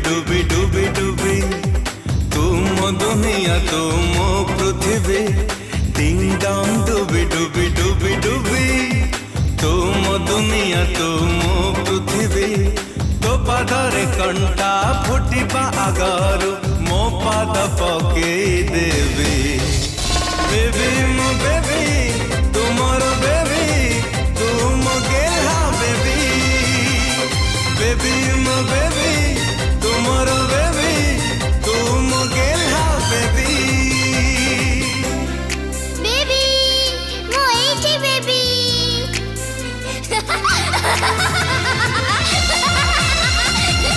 डुबी डुबी डुबी तुम दुनिया तुम पृथ्वी डिंग डॉन्ग डुबी डुबी डुबी डुबी तुम दुनिया तुम पृथ्वी तो पादरे कंटा फुटिबा आगरु मो पाद पकेई देवी बेबी मो बेबी तुमर बेबी तुम गेहा बेबी बेबी मो बेबी